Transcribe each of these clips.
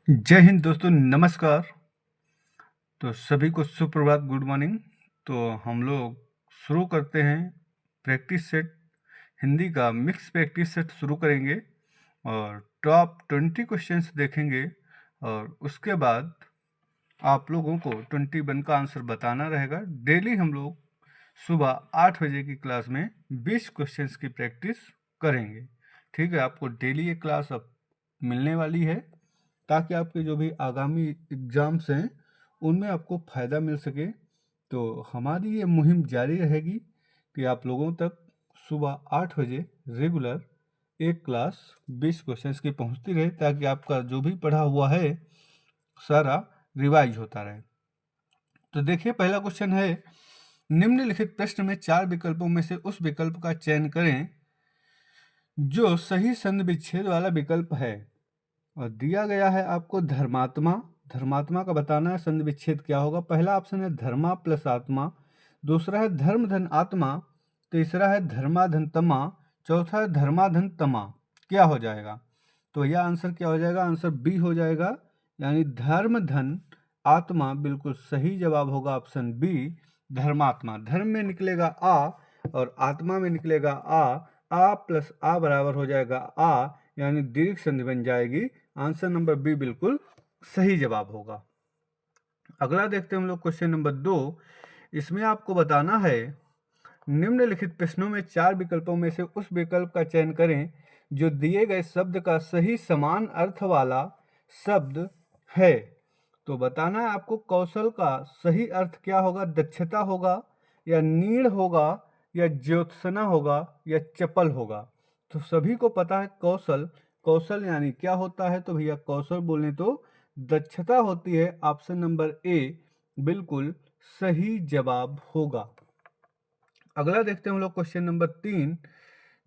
जय हिंद दोस्तों, नमस्कार। तो सभी को सुप्रभात, गुड मॉर्निंग। तो हम लोग शुरू करते हैं प्रैक्टिस सेट हिंदी का मिक्स प्रैक्टिस सेट शुरू करेंगे और टॉप 20 क्वेश्चंस देखेंगे और उसके बाद आप लोगों को 21 का आंसर बताना रहेगा। डेली हम लोग सुबह 8 बजे की क्लास में 20 क्वेश्चंस की प्रैक्टिस करेंगे। ठीक है, आपको डेली ये क्लास अब मिलने वाली है ताकि आपके जो भी आगामी एग्जाम्स हैं उनमें आपको फ़ायदा मिल सके। तो हमारी ये मुहिम जारी रहेगी कि आप लोगों तक सुबह 8 बजे रेगुलर एक क्लास 20 क्वेश्चंस की पहुंचती रहे ताकि आपका जो भी पढ़ा हुआ है सारा रिवाइज होता रहे। तो देखिए, पहला क्वेश्चन है, निम्नलिखित प्रश्न में 4 विकल्पों में से उस विकल्प का चयन करें जो सही संधि विच्छेद वाला विकल्प है। और दिया गया है आपको धर्मात्मा। धर्मात्मा का बताना है संधि विच्छेद क्या होगा। पहला ऑप्शन है धर्मा प्लस आत्मा, दूसरा है धर्म धन आत्मा, तीसरा है धर्माधन तमा, चौथा है धर्माधन तमा। क्या हो जाएगा? तो यह आंसर क्या हो जाएगा? आंसर बी हो जाएगा, यानी धर्म धन आत्मा बिल्कुल सही जवाब होगा ऑप्शन बी, धर्मात्मा। धर्म में निकलेगा आ और आत्मा में निकलेगा आ प्लस आ बराबर हो जाएगा आ, यानी दीर्घ संधि बन जाएगी। आंसर नंबर बी बिल्कुल सही जवाब होगा। अगला देखते हैं हम लोग क्वेश्चन नंबर 2। इसमें आपको बताना है, निम्नलिखित प्रश्नों में 4 विकल्पों में से उस विकल्प का चयन करें जो दिए गए शब्द का सही समान अर्थ वाला शब्द है। तो बताना है आपको कौशल का सही अर्थ क्या होगा। दक्षता होगा या नीड़ होगा या ज्योत्सना होगा या चपल होगा। तो सभी को पता है कौशल। कौशल यानी क्या होता है? तो भैया कौशल बोलें तो दक्षता होती है। ऑप्शन नंबर ए बिल्कुल सही जवाब होगा। अगला देखते हैं हम लोग क्वेश्चन नंबर 3,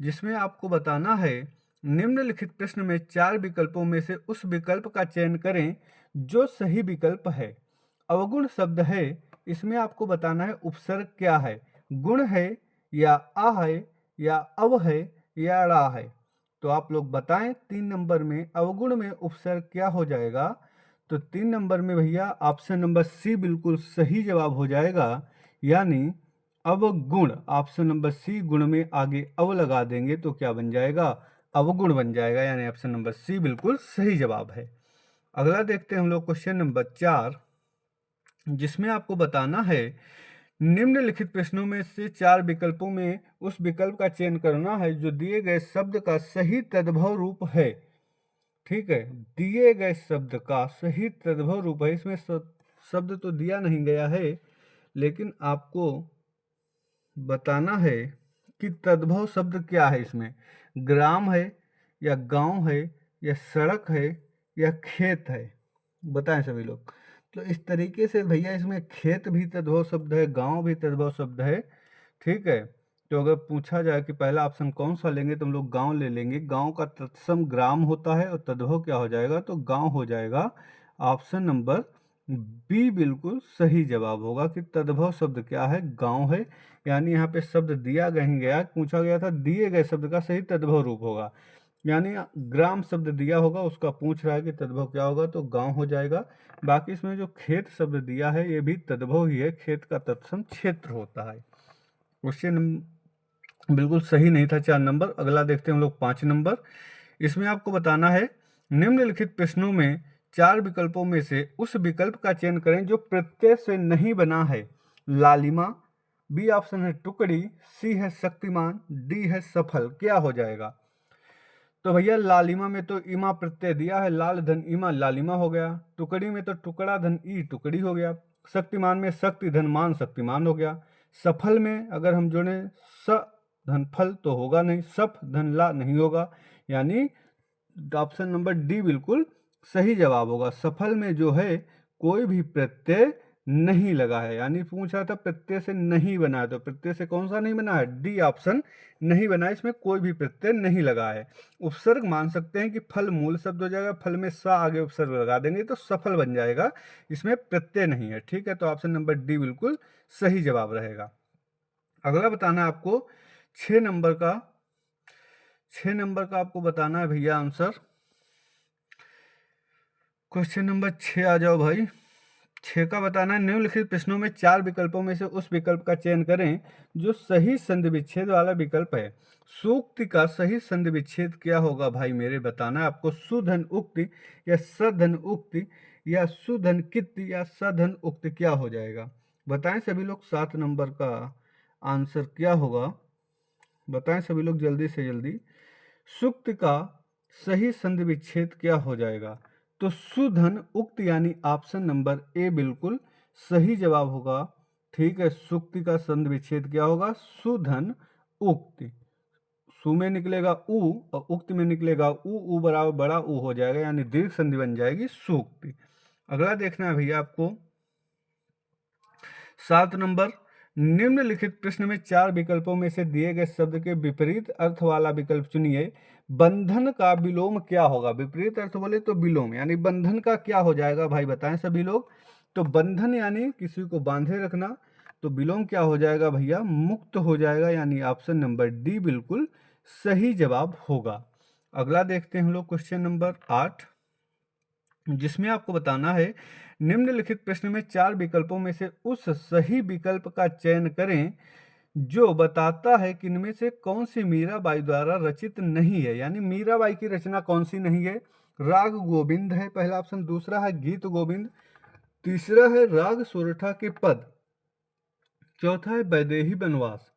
जिसमें आपको बताना है, निम्नलिखित प्रश्न में 4 विकल्पों में से उस विकल्प का चयन करें जो सही विकल्प है। अवगुण शब्द है, इसमें आपको बताना है उपसर्ग क्या है। गुण है या आ है या अव है या ड़ा है। तो आप लोग बताएं 3 नंबर में अवगुण में उपसर्ग क्या हो जाएगा। तो 3 नंबर में भैया ऑप्शन नंबर सी बिल्कुल सही जवाब हो जाएगा, यानी अवगुण। ऑप्शन नंबर सी, गुण में आगे अव लगा देंगे तो क्या बन जाएगा? अवगुण बन जाएगा, यानी ऑप्शन नंबर सी बिल्कुल सही जवाब है। अगला देखते हैं हम लोग क्वेश्चन नंबर 4, जिसमें आपको बताना है, निम्नलिखित प्रश्नों में से 4 विकल्पों में उस विकल्प का चयन करना है जो दिए गए शब्द का सही तद्भव रूप है। ठीक है, दिए गए शब्द का सही तद्भव रूप है। इसमें शब्द तो दिया नहीं गया है, लेकिन आपको बताना है कि तद्भव शब्द क्या है। इसमें ग्राम है या गांव है या सड़क है या खेत है। बताएं सभी लोग। तो इस तरीके से भैया इसमें खेत भी तद्भव शब्द है, गांव भी तद्भव शब्द है। ठीक है, तो अगर पूछा जाए कि पहला ऑप्शन कौन सा लेंगे तो हम लोग गांव ले लेंगे। गांव का तत्सम ग्राम होता है और तद्भव क्या हो जाएगा? तो गांव हो जाएगा। ऑप्शन नंबर बी बिल्कुल सही जवाब होगा कि तद्भव शब्द क्या है? गांव है। यानी यहाँ पे शब्द दिया नहीं गया, पूछा गया था दिए गए शब्द का सही तद्भव रूप होगा, यानी ग्राम शब्द दिया होगा उसका पूछ रहा है कि तद्भव क्या होगा, तो गांव हो जाएगा। बाकी इसमें जो खेत शब्द दिया है ये भी तद्भव ही है, खेत का तत्सम क्षेत्र होता है। क्वेश्चन बिल्कुल सही नहीं था 4 नंबर। अगला देखते हैं हम लोग 5 नंबर। इसमें आपको बताना है, निम्नलिखित प्रश्नों में 4 विकल्पों में से उस विकल्प का चयन करें जो प्रत्यय से नहीं बना है। लालिमा, बी ऑप्शन है टुकड़ी, सी है शक्तिमान, डी है सफल। क्या हो जाएगा? तो भैया लालिमा में तो इमा प्रत्यय दिया है, लाल धन इमा लालिमा हो गया। टुकड़ी में तो टुकड़ा धन ई टुकड़ी हो गया। शक्तिमान में शक्ति धन मान शक्तिमान हो गया। सफल में अगर हम जोड़े स धन फल तो होगा नहीं, सफ धन ला नहीं होगा, यानी ऑप्शन नंबर डी बिल्कुल सही जवाब होगा। सफल में जो है कोई भी प्रत्यय नहीं लगा है, यानी पूछ रहा था प्रत्यय से नहीं बना है, तो प्रत्यय से कौन सा नहीं बना है? डी ऑप्शन नहीं बना है, इसमें कोई भी प्रत्यय नहीं लगा है। उपसर्ग मान सकते हैं कि फल मूल शब्द हो जाएगा, फल में सा आगे उपसर्ग लगा देंगे तो सफल बन जाएगा, इसमें प्रत्यय नहीं है। ठीक है, तो ऑप्शन नंबर डी बिल्कुल सही जवाब रहेगा। अगला बताना है आपको 6 नंबर का। 6 नंबर का आपको बताना है भैया आंसर, क्वेश्चन नंबर 6 आ जाओ भाई। 6 का बताना है, निम्नलिखित प्रश्नों में 4 विकल्पों में से उस विकल्प का चयन करें जो सही संधि विच्छेद वाला विकल्प है। सूक्ति का सही संधि विच्छेद क्या होगा भाई मेरे, बताना है आपको। सुधन उक्ति या सधन उक्ति या सुधन कित्ति या सधन उक्ति क्या हो जाएगा, बताएं सभी लोग। 7 नंबर का आंसर क्या होगा, बताएं सभी लोग जल्दी से जल्दी। सूक्ति का सही संधि विच्छेद क्या हो जाएगा, तो सुधन उक्त यानी ऑप्शन नंबर ए बिल्कुल सही जवाब होगा। ठीक है, सूक्ति का संधि विच्छेद क्या होगा, सुधन उक्ति। सु में निकलेगा उ और उक्त में निकलेगा उ बराबर बड़ा उ हो जाएगा, यानी दीर्घ संधि बन जाएगी सूक्ति। अगला देखना है भैया आपको 7 नंबर, निम्नलिखित प्रश्न में 4 विकल्पों में से दिए गए शब्द के विपरीत अर्थ वाला विकल्प चुनिए। बंधन का विलोम क्या होगा, विपरीत अर्थ बोले तो विलोम, यानी बंधन का क्या हो जाएगा भाई, बताएं सभी लोग। तो बंधन यानी किसी को बांधे रखना, तो विलोम क्या हो जाएगा भैया, मुक्त हो जाएगा, यानी ऑप्शन नंबर डी बिल्कुल सही जवाब होगा। अगला देखते हैं हम लोग क्वेश्चन नंबर 8, जिसमें आपको बताना है निम्नलिखित प्रश्न में 4 विकल्पों में से उस सही विकल्प का चयन करें जो बताता है कि इनमें से कौन सी मीराबाई द्वारा रचित नहीं है, यानी मीराबाई की रचना कौन सी नहीं है। राग गोविंद है पहला ऑप्शन, दूसरा है गीत गोविंद, तीसरा है राग सोरठा के पद, चौथा है वैदेही वनवास।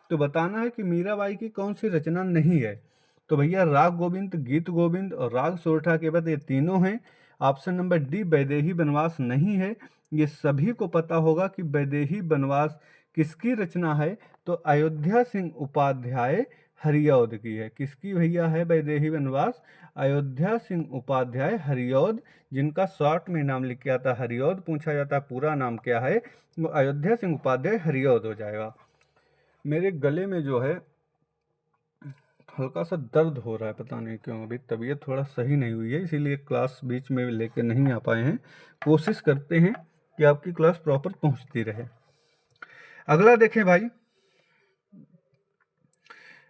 तो बताना है कि मीराबाई की कौन सी रचना नहीं है। तो भैया राग गोविंद, गीत गोविंद और राग सोरठा के पद ये तीनों हैं। ऑप्शन नंबर डी वैदेही वनवास नहीं है। ये सभी को पता होगा कि वैदेही वनवास किसकी रचना है, तो अयोध्या सिंह उपाध्याय हरिऔध की है। किसकी भैया है वैदेही वनवास, अयोध्या सिंह उपाध्याय हरिऔध, जिनका शॉर्ट में नाम लिख के आता हरिऔध, पूछा जाता है पूरा नाम क्या है, वो अयोध्या सिंह उपाध्याय हरिऔध हो जाएगा। मेरे गले में जो है हल्का सा दर्द हो रहा है, पता नहीं क्यों, अभी तबीयत थोड़ा सही नहीं हुई है, इसीलिए क्लास बीच में लेके नहीं आ पाए हैं। कोशिश करते हैं कि आपकी क्लास प्रॉपर पहुंचती रहे। अगला देखें भाई,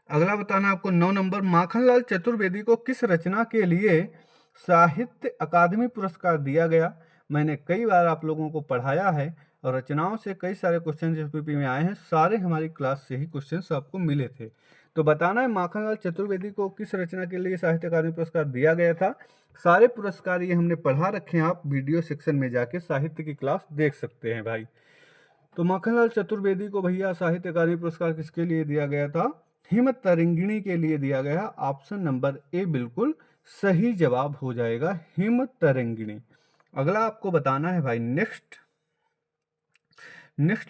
अगला बताना आपको 9 नंबर, माखनलाल चतुर्वेदी को किस रचना के लिए साहित्य अकादमी पुरस्कार दिया गया। मैंने कई बार आप लोगों को पढ़ाया है और रचनाओं से कई सारे क्वेश्चन एसपीपी में आए हैं, सारे हमारी क्लास से ही क्वेश्चंस आपको मिले थे। तो बताना है माखनलाल चतुर्वेदी को किस रचना के लिए साहित्य अकादमी पुरस्कार दिया गया था। सारे पुरस्कार ये हमने पढ़ा रखे हैं, आप वीडियो सेक्शन में जाके साहित्य की क्लास देख सकते हैं भाई। तो माखनलाल चतुर्वेदी को भैया साहित्य अकादमी पुरस्कार किसके लिए दिया गया था, हिमतरंगिणी के लिए दिया गया। ऑप्शन नंबर ए बिल्कुल सही जवाब हो जाएगा, हिमतरंगिणी। अगला आपको बताना है भाई नेक्स्ट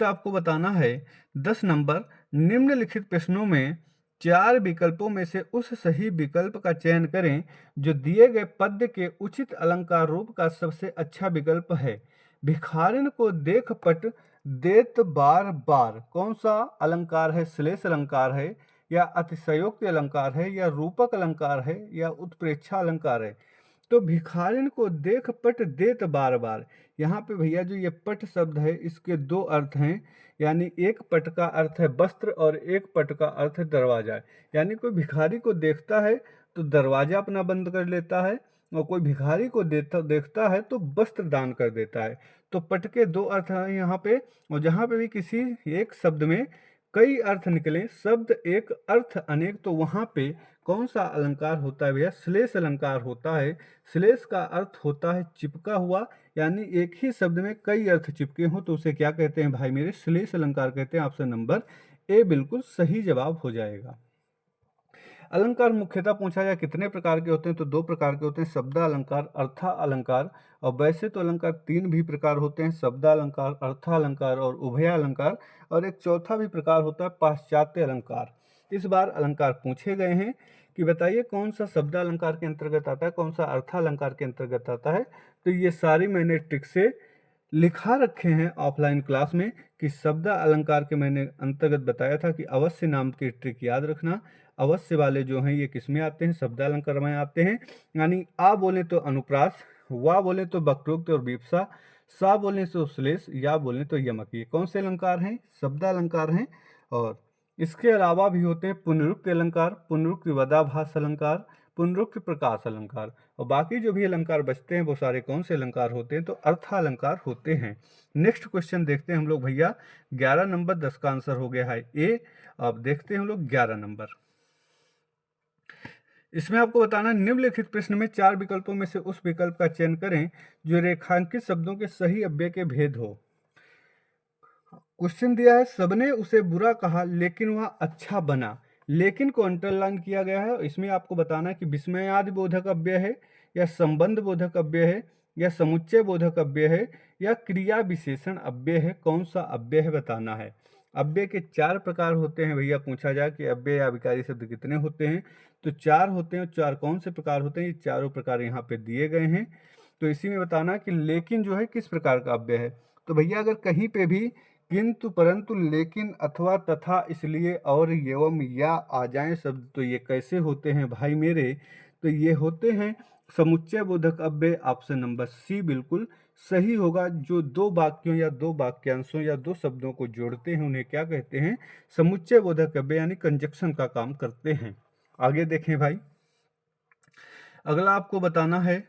आपको बताना है 10 नंबर, निम्नलिखित प्रश्नों में 4 विकल्पों में से उस सही विकल्प का चयन करें जो दिए गए पद्य के उचित अलंकार रूप का सबसे अच्छा विकल्प है। भिखारिन को देख पट देत बार बार, कौन सा अलंकार है, श्लेष अलंकार है या अतिशयोक्ति अलंकार है या रूपक अलंकार है या उत्प्रेक्षा अलंकार है। तो भिखारिन को देख पट देत बार बार, यहाँ पे भैया जो ये पट शब्द है इसके 2 अर्थ हैं, यानी एक पट का अर्थ है वस्त्र और एक पट का अर्थ है दरवाजा। यानी कोई भिखारी को देखता है तो दरवाजा अपना बंद कर लेता है, और कोई भिखारी को देखता है तो वस्त्र दान कर देता है। तो पट के 2 अर्थ हैं यहाँ पे, और जहाँ पे भी किसी एक शब्द में कई अर्थ निकले, शब्द एक अर्थ अनेक, तो वहाँ पे कौन सा अलंकार होता है भैया, श्लेष अलंकार होता है। श्लेष का अर्थ होता है चिपका हुआ, यानी एक ही शब्द में कई अर्थ चिपके हों तो उसे क्या कहते हैं भाई मेरे, श्लेष अलंकार कहते हैं। ऑप्शन नंबर ए बिल्कुल सही जवाब हो जाएगा। अलंकार मुख्यतः पूछा जाए कितने प्रकार के होते हैं, तो 2 प्रकार के होते हैं, शब्दा अलंकार, अर्था अलंकार। और वैसे तो अलंकार 3 भी प्रकार होते हैं, शब्दा अलंकार, अर्था अलंकार और उभया अलंकार। और एक चौथा भी प्रकार होता है पाश्चात्य अलंकार। इस बार अलंकार पूछे गए हैं कि बताइए कौन सा शब्दा अलंकार के अंतर्गत आता है, कौन सा अर्था अलंकार के अंतर्गत आता है। तो ये सारी मैंने ट्रिक से लिखा रखे हैं ऑफलाइन क्लास में, कि शब्द अलंकार के मैंने अंतर्गत बताया था कि अवश्य नाम की ट्रिक याद रखना। अवश्य वाले जो हैं ये किस में आते हैं, शब्द अलंकार में आते हैं। यानी आ बोले तो अनुप्रास, वा बोले तो वक्रोक्त और विपसा, सा बोले तो श्लेष, या बोले तो यमक। ये कौन से अलंकार हैं, शब्द अलंकार हैं। और इसके अलावा भी होते हैं पुनरुक्ति अलंकार, पुनरुक्ति वदाभास अलंकार, पुनरुक्त, प्रकाश अलंकार। और बाकी जो भी अलंकार बचते हैं वो सारे कौन से अलंकार होते हैं, तो अर्थालंकार होते हैं। नेक्स्ट क्वेश्चन देखते हैं हम लोग भैया। 11 नंबर 10 का आंसर हो गया है ए। अब देखते हैं हम लोग 11 नंबर। इसमें आपको बताना, निम्नलिखित प्रश्न में 4 विकल्पों में से उस विकल्प का चयन करें जो रेखांकित शब्दों के सही अव्यय के भेद हो। क्वेश्चन दिया है, सबने उसे बुरा कहा लेकिन वह अच्छा बना। लेकिन को अंडरलाइन किया गया है। इसमें आपको बताना है कि विस्मयादि बोधक अव्यय है, या संबंध बोधक अव्यय है, या समुच्चय बोधक अव्यय है, या क्रिया विशेषण अव्यय है। कौन सा अव्यय है बताना है। अव्यय के 4 प्रकार होते हैं भैया। पूछा जाए कि अव्यय या विकारी शब्द कितने होते हैं, तो 4 होते हैं। 4 कौन से प्रकार होते हैं, ये चारों प्रकार यहाँ पे दिए गए हैं। तो इसी में बताना कि लेकिन जो है किस प्रकार का अव्यय है। तो भैया अगर कहीं पे भी किंतु, परंतु, लेकिन, अथवा, तथा, इसलिए, और, एवं, या आ जाए शब्द, तो ये कैसे होते हैं भाई मेरे, तो ये होते हैं समुच्चय बोधक अव्यय। ऑप्शन नंबर सी बिल्कुल सही होगा। जो दो वाक्यों या दो वाक्यांशों या दो शब्दों को जोड़ते हैं उन्हें क्या कहते हैं, समुच्चय बोधक अव्यय, यानी कंजक्शन का काम करते हैं। आगे देखें भाई, अगला आपको बताना है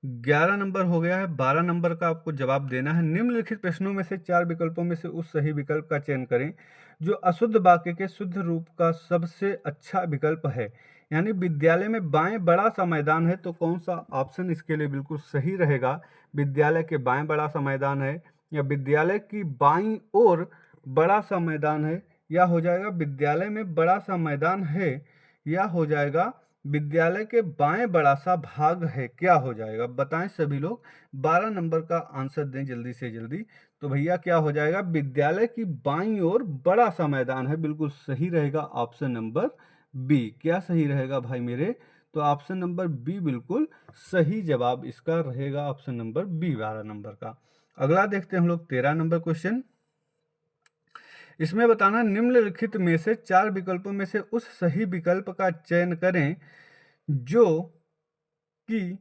11 नंबर हो गया है। 12 नंबर का आपको जवाब देना है। निम्नलिखित प्रश्नों में से 4 विकल्पों में से उस सही विकल्प का चयन करें जो अशुद्ध वाक्य के शुद्ध रूप का सबसे अच्छा विकल्प है। यानी विद्यालय में बाएं बड़ा सा मैदान है, तो कौन सा ऑप्शन इसके लिए बिल्कुल सही रहेगा। विद्यालय के बाएं बड़ा सा मैदान है, या विद्यालय की बाईं ओर बड़ा सा मैदान है, या हो जाएगा विद्यालय में बड़ा सा मैदान है, या हो जाएगा विद्यालय के बाएं बड़ा सा भाग है। क्या हो जाएगा बताएं सभी लोग। 12 नंबर का आंसर दें जल्दी से जल्दी। तो भैया क्या हो जाएगा, विद्यालय की बाईं ओर बड़ा सा मैदान है। बिल्कुल सही रहेगा ऑप्शन नंबर बी। क्या सही रहेगा भाई मेरे, तो ऑप्शन नंबर बी बिल्कुल सही जवाब इसका रहेगा, ऑप्शन नंबर बी 12 नंबर का। अगला देखते हैं हम लोग 13 नंबर क्वेश्चन। इसमें बताना, निम्नलिखित में से 4 विकल्पों में से उस सही विकल्प का चयन करें जो कि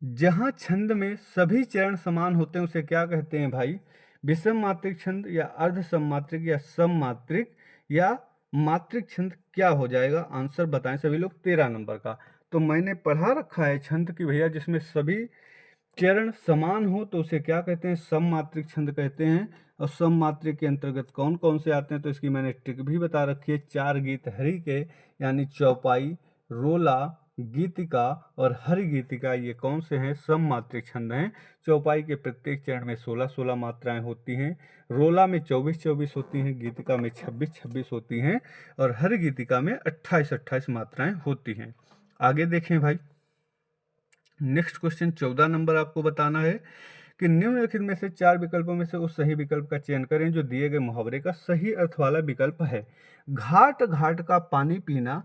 जहां छंद में सभी चरण समान होते हैं उसे क्या कहते हैं भाई, विषम मात्रिक छंद, या अर्ध सममात्रिक, या सममात्रिक, या मात्रिक छंद। क्या हो जाएगा आंसर बताएं सभी लोग 13 नंबर का। तो मैंने पढ़ा रखा है छंद की भैया, जिसमें सभी चरण समान हो तो उसे क्या कहते हैं, सममात्रिक छंद कहते हैं। और सममात्रिक के अंतर्गत कौन कौन से आते हैं, तो इसकी मैंने ट्रिक भी बता रखी है। 4 गीत हरि के, यानी चौपाई, रोला, गीतिका और हरि गीतिका, ये कौन से हैं, सममात्रिक छंद हैं। चौपाई के प्रत्येक चरण में 16-16 मात्राएं होती हैं, रोला में 24-24 होती हैं, गीतिका में 26-26 होती हैं, और हरि गीतिका में 28-28 मात्राएं होती हैं। आगे देखें भाई, नेक्स्ट क्वेश्चन 14 नंबर आपको बताना है कि निम्नलिखित में से 4 विकल्पों में से उस सही विकल्प का चयन करें जो दिए गए मुहावरे का सही अर्थ वाला विकल्प है। घाट घाट का पानी पीना,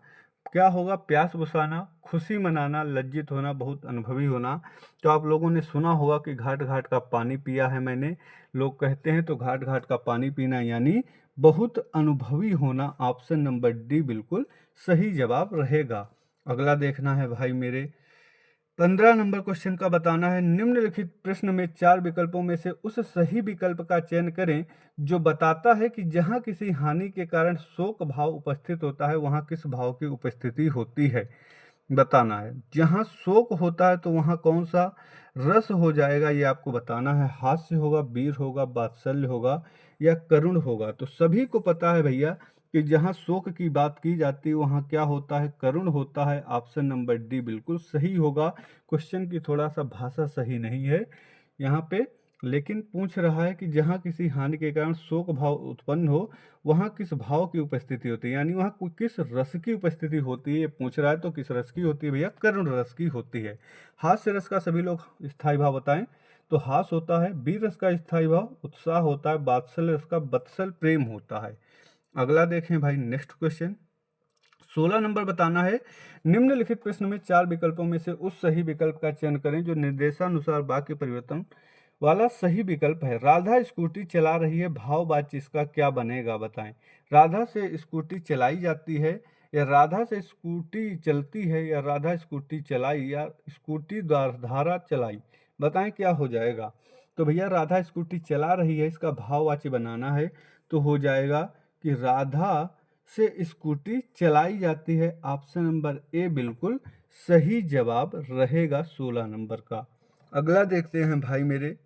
क्या होगा, प्यास बुझाना, खुशी मनाना, लज्जित होना, बहुत अनुभवी होना। तो आप लोगों ने सुना होगा कि घाट घाट का पानी पिया है मैंने, लोग कहते हैं। तो घाट घाट का पानी पीना यानी बहुत अनुभवी होना। ऑप्शन नंबर डी बिल्कुल सही जवाब रहेगा। अगला देखना है भाई मेरे, 15 नंबर क्वेश्चन का बताना है, निम्नलिखित प्रश्न में 4 विकल्पों में से उस सही विकल्प का चयन करें जो बताता है कि जहां किसी हानि के कारण शोक भाव उपस्थित होता है वहां किस भाव की उपस्थिति होती है। बताना है, जहां शोक होता है तो वहां कौन सा रस हो जाएगा, ये आपको बताना है। हास्य होगा, वीर होगा, वात्सल्य होगा, या करुण होगा। तो सभी को पता है भैया कि जहां शोक की बात की जाती है वहां क्या होता है, करुण होता है। ऑप्शन नंबर डी बिल्कुल सही होगा। क्वेश्चन की थोड़ा सा भाषा सही नहीं है यहाँ पे, लेकिन पूछ रहा है कि जहां किसी हानि के कारण शोक भाव उत्पन्न हो वहां किस भाव की उपस्थिति होती है, यानी वहां किस रस की उपस्थिति होती है। ये पूछ रहा है तो किस रस की होती है भैया, करुण रस की होती है। हास्य रस का सभी लोग स्थायी भाव बताएं, तो हास होता है, वीर रस का स्थायी भाव उत्साह होता है, वात्सल्य रस का वत्सल प्रेम होता है। अगला देखें भाई, नेक्स्ट क्वेश्चन 16 नंबर बताना है, निम्नलिखित प्रश्न में 4 विकल्पों में से उस सही विकल्प का चयन करें जो निर्देशानुसार वाक्य परिवर्तन वाला सही विकल्प है। राधा स्कूटी चला रही है, भाव वाच्य इसका क्या बनेगा बताएं। राधा से स्कूटी चलाई जाती है, या राधा से स्कूटी चलती है, या राधा स्कूटी चलाई, या स्कूटी धारा चलाई। बताएं क्या हो जाएगा। तो भैया राधा स्कूटी चला रही है, इसका भाव वाच्य बनाना है, तो हो जाएगा कि राधा से स्कूटी चलाई जाती है? ऑप्शन नंबर ए बिल्कुल सही जवाब रहेगा 16 नंबर का। अगला देखते हैं भाई मेरे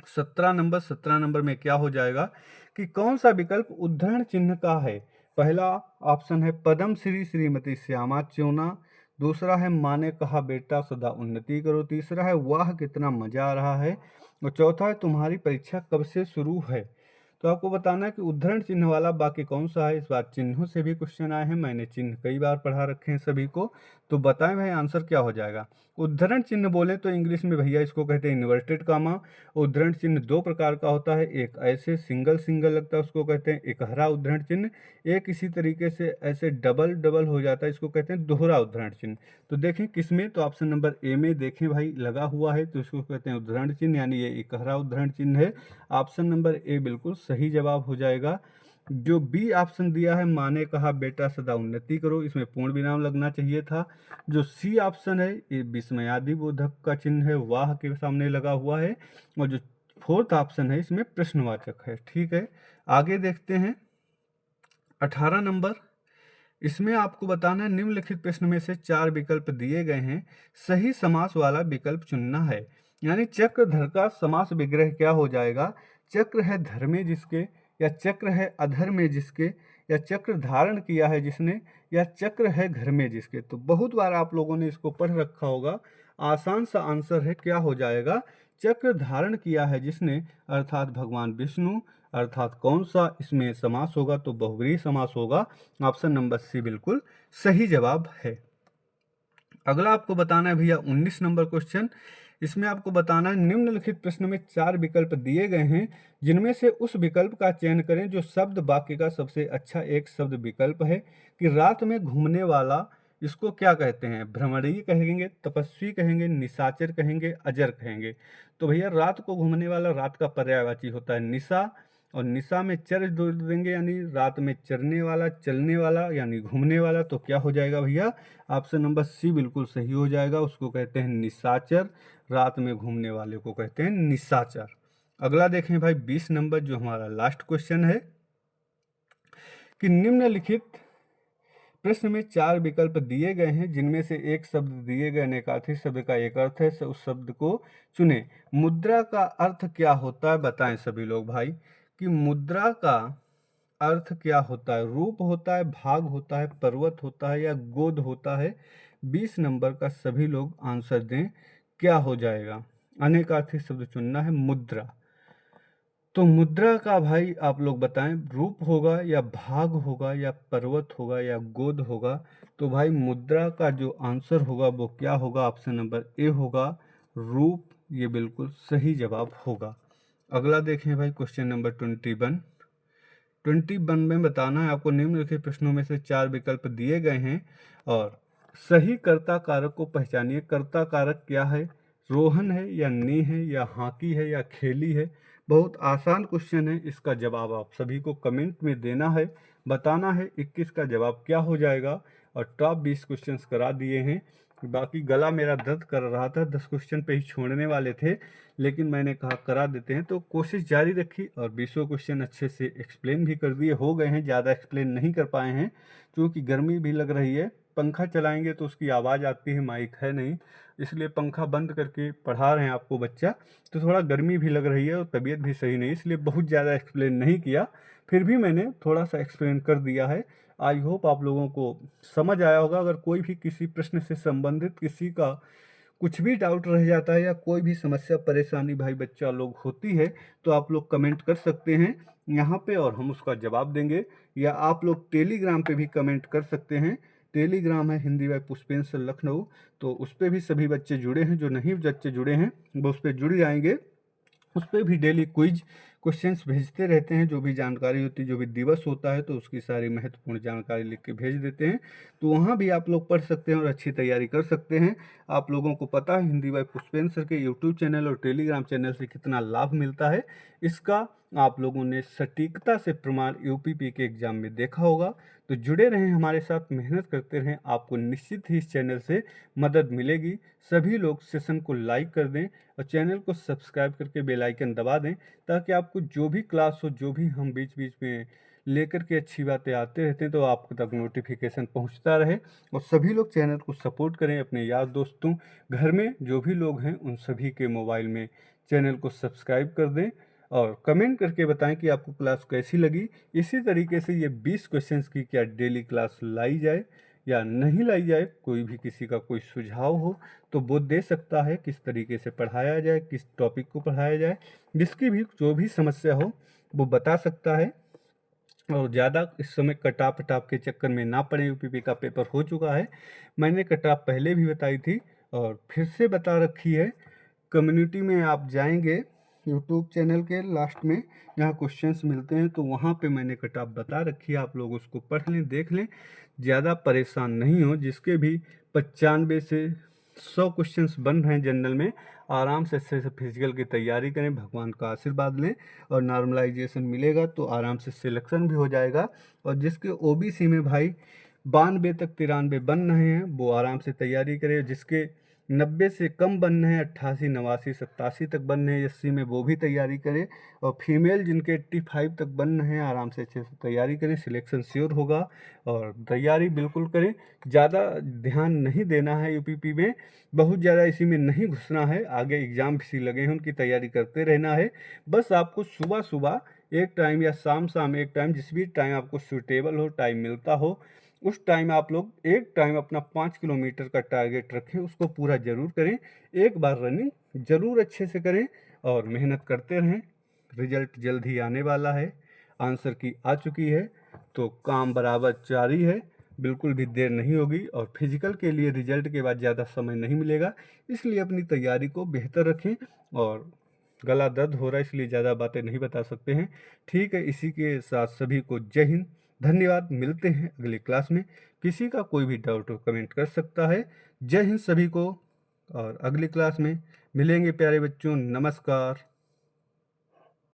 17 नंबर में क्या हो जाएगा कि कौन सा विकल्प उद्धरण चिन्ह का है? पहला ऑप्शन है पद्म श्री श्रीमती श्यामा चोना, दूसरा है माँ ने कहा बेटा सदा उन्नति करो, तीसरा है वाह कितना मजा आ रहा है, और चौथा है तुम्हारी परीक्षा कब से शुरू है। तो आपको बताना है कि उद्धरण चिन्ह वाला वाक्य कौन सा है। इस बार चिन्हों से भी क्वेश्चन आए हैं, मैंने चिन्ह कई बार पढ़ा रखे हैं सभी को। तो बताएं भाई आंसर क्या हो जाएगा। उद्धरण चिन्ह बोले तो इंग्लिश में भैया इसको कहते हैं इन्वर्टेड कामा। उद्धरण चिन्ह दो प्रकार का होता है, एक ऐसे सिंगल सिंगल लगता है उसको कहते हैं एकहरा उद्धरण चिन्ह, एक इसी तरीके से ऐसे डबल डबल हो जाता है इसको कहते हैं दोहरा उद्धरण चिन्ह। तो देखें किसमें, तो ऑप्शन नंबर ए में देखें भाई लगा हुआ है तो इसको कहते हैं उद्धरण चिन्ह, यानी ये एकहरा उद्धरण चिन्ह है। ऑप्शन नंबर ए बिल्कुल सही जवाब हो जाएगा। जो बी ऑप्शन दिया है माँ ने कहा बेटा सदा उन्नति करो, इसमें पूर्ण विराम लगना चाहिए था। जो सी ऑप्शन है ये विस्मयादि बोधक का चिन्ह है, वाह के सामने लगा हुआ है। और जो फोर्थ ऑप्शन है इसमें प्रश्नवाचक है। ठीक है, आगे देखते हैं 18 नंबर। इसमें आपको बताना है निम्नलिखित प्रश्न में से 4 विकल्प दिए गए हैं, सही समास वाला विकल्प चुनना है। यानी चक्रधर का समास विग्रह क्या हो जाएगा? चक्र है धर में जिसके, या चक्र है अधर में जिसके, या चक्र धारण किया है जिसने, या चक्र है घर में जिसके। तो बहुत बार आप लोगों ने इसको पढ़ रखा होगा। आसान सा आंसर है क्या हो जाएगा? चक्र धारण किया है जिसने अर्थात भगवान विष्णु। अर्थात कौन सा इसमें समास होगा? तो बहुव्रीहि समास होगा। ऑप्शन नंबर सी बिल्कुल सही जवाब है। अगला आपको बताना है भैया 19 नंबर क्वेश्चन। इसमें आपको बताना है निम्नलिखित प्रश्न में 4 विकल्प दिए गए हैं, जिनमें से उस विकल्प का चयन करें जो शब्द वाक्य का सबसे अच्छा एक शब्द विकल्प है। कि रात में घूमने वाला इसको क्या कहते हैं? भ्रमरी कहेंगे, तपस्वी कहेंगे, निशाचर कहेंगे, अजर कहेंगे। तो भैया रात को घूमने वाला रात का पर्यायवाची होता है निशा, और निशा में चर जोड़ देंगे यानी रात में चरने वाला, चलने वाला यानी घूमने वाला। तो क्या हो जाएगा भैया? ऑप्शन नंबर सी बिल्कुल सही हो जाएगा, उसको कहते हैं निशाचर। रात में घूमने वाले को कहते हैं निशाचर। अगला देखें भाई 20 नंबर जो हमारा लास्ट क्वेश्चन है कि निम्नलिखित प्रश्न में 4 विकल्प दिए गए हैं, जिनमें से एक शब्द दिए गए अनेकार्थी शब्द का एक अर्थ है, उस शब्द को चुने। मुद्रा का अर्थ क्या होता है? बताएं सभी लोग भाई कि मुद्रा का अर्थ क्या होता है? रूप होता है, भाग होता है, पर्वत होता है, या गोद होता है? 20 नंबर का सभी लोग आंसर दें, क्या हो जाएगा? अनेकार्थी शब्द चुनना है मुद्रा। तो मुद्रा का भाई आप लोग बताएं, रूप होगा या भाग होगा या पर्वत होगा या गोद होगा? तो भाई मुद्रा का जो आंसर होगा वो क्या होगा? ऑप्शन नंबर ए होगा रूप, ये बिल्कुल सही जवाब होगा। अगला देखें भाई क्वेश्चन नंबर 21 में बताना है आपको निम्नलिखित प्रश्नों में से 4 विकल्प दिए गए हैं और सही कर्ता कारक को पहचानिए। कर्ता कारक क्या है? रोहन है या नी है या हाकी है या खेली है? बहुत आसान क्वेश्चन है, इसका जवाब आप सभी को कमेंट में देना है, बताना है 21 का जवाब क्या हो जाएगा। और टॉप 20 क्वेश्चंस करा दिए हैं। बाकी गला मेरा दर्द कर रहा था, 10 क्वेश्चन पे ही छोड़ने वाले थे, लेकिन मैंने कहा करा देते हैं, तो कोशिश जारी रखी और 20 क्वेश्चन अच्छे से एक्सप्लेन भी कर दिए। हो गए हैं, ज़्यादा एक्सप्लेन नहीं कर पाए हैं क्योंकि गर्मी भी लग रही है। पंखा चलाएंगे तो उसकी आवाज़ आती है, माइक है नहीं, इसलिए पंखा बंद करके पढ़ा रहे हैं आपको बच्चा, तो थोड़ा गर्मी भी लग रही है और तबीयत भी सही नहीं, इसलिए बहुत ज़्यादा एक्सप्लेन नहीं किया। फिर भी मैंने थोड़ा सा एक्सप्लेन कर दिया है। आई होप आप लोगों को समझ आया होगा। अगर कोई भी किसी प्रश्न से संबंधित किसी का कुछ भी डाउट रह जाता है या कोई भी समस्या परेशानी भाई बच्चा लोग होती है तो आप लोग कमेंट कर सकते हैं यहाँ पे और हम उसका जवाब देंगे। या आप लोग टेलीग्राम पे भी कमेंट कर सकते हैं। टेलीग्राम है हिंदी बाय पुष्पेंद्र लखनऊ, तो उस पर भी सभी बच्चे जुड़े हैं। जो नहीं बच्चे जुड़े हैं वो उस पर जुड़ जाएंगे। उस पर भी डेली क्विज क्वेश्चंस भेजते रहते हैं, जो भी जानकारी होती है, जो भी दिवस होता है तो उसकी सारी महत्वपूर्ण जानकारी लिख के भेज देते हैं। तो वहाँ भी आप लोग पढ़ सकते हैं और अच्छी तैयारी कर सकते हैं। आप लोगों को पता है हिंदी बाय पुष्पेंद्र सर के यूट्यूब चैनल और टेलीग्राम चैनल से कितना लाभ मिलता है, इसका आप लोगों ने सटीकता से प्रमाण यूपीपी के एग्जाम में देखा होगा। तो जुड़े रहें हमारे साथ, मेहनत करते रहें, आपको निश्चित ही इस चैनल से मदद मिलेगी। सभी लोग सेशन को लाइक कर दें और चैनल को सब्सक्राइब करके बेल आइकन दबा दें, ताकि आपको जो भी क्लास हो, जो भी हम बीच बीच में लेकर के अच्छी बातें आते रहते हैं, तो आप तक नोटिफिकेशन पहुंचता रहे। और सभी लोग चैनल को सपोर्ट करें, अपने यार दोस्तों, घर में जो भी लोग हैं उन सभी के मोबाइल में चैनल को सब्सक्राइब कर दें और कमेंट करके बताएं कि आपको क्लास कैसी लगी। इसी तरीके से ये 20 क्वेश्चंस की क्या डेली क्लास लाई जाए या नहीं लाई जाए, कोई भी किसी का कोई सुझाव हो तो वो दे सकता है, किस तरीके से पढ़ाया जाए, किस टॉपिक को पढ़ाया जाए, जिसकी भी जो भी समस्या हो वो बता सकता है। और ज़्यादा इस समय कटाप पटाप के चक्कर में ना पड़े, यूपीपी का पेपर हो चुका है, मैंने कटाप पहले भी बताई थी और फिर से बता रखी है। कम्युनिटी में आप जाएंगे यूट्यूब चैनल के लास्ट में जहाँ क्वेश्चंस मिलते हैं, तो वहाँ पे मैंने कटाप बता रखी है, आप लोग उसको पढ़ लें, देख लें, ज़्यादा परेशान नहीं हो। जिसके भी 95 से 100 क्वेश्चंस बन रहे हैं जनरल में, आराम से अच्छे से फिजिकल की तैयारी करें, भगवान का आशीर्वाद लें और नॉर्मलाइजेशन मिलेगा तो आराम से सिलेक्शन भी हो जाएगा। और जिसके ओबीसी में भाई 92 तक 93 बन रहे हैं वो आराम से तैयारी करें, जिसके 90 से कम बनने हैं, 88 89 87 तक बनने हैं एससी में, वो भी तैयारी करें। और फीमेल जिनके 85 तक बनने हैं आराम से अच्छे से तैयारी करें, सिलेक्शन श्योर होगा। और तैयारी बिल्कुल करें, ज़्यादा ध्यान नहीं देना है यूपीपी में, बहुत ज़्यादा इसी में नहीं घुसना है। आगे एग्ज़ाम भी लगे हैं उनकी तैयारी करते रहना है। बस आपको सुबह सुबह एक टाइम या शाम शाम एक टाइम, जिस भी टाइम आपको सूटेबल हो, टाइम मिलता हो, उस टाइम आप लोग एक टाइम अपना 5 किलोमीटर का टारगेट रखें, उसको पूरा ज़रूर करें। एक बार रनिंग ज़रूर अच्छे से करें और मेहनत करते रहें। रिजल्ट जल्द ही आने वाला है, आंसर की आ चुकी है, तो काम बराबर जारी है, बिल्कुल भी देर नहीं होगी। और फिजिकल के लिए रिजल्ट के बाद ज़्यादा समय नहीं मिलेगा, इसलिए अपनी तैयारी को बेहतर रखें। और गला दर्द हो रहा है इसलिए ज़्यादा बातें नहीं बता सकते हैं। ठीक है, इसी के साथ सभी को जय हिंद, धन्यवाद। मिलते हैं अगली क्लास में, किसी का कोई भी डाउट हो कमेंट कर सकता है। जय हिंद सभी को, और अगली क्लास में मिलेंगे प्यारे बच्चों, नमस्कार।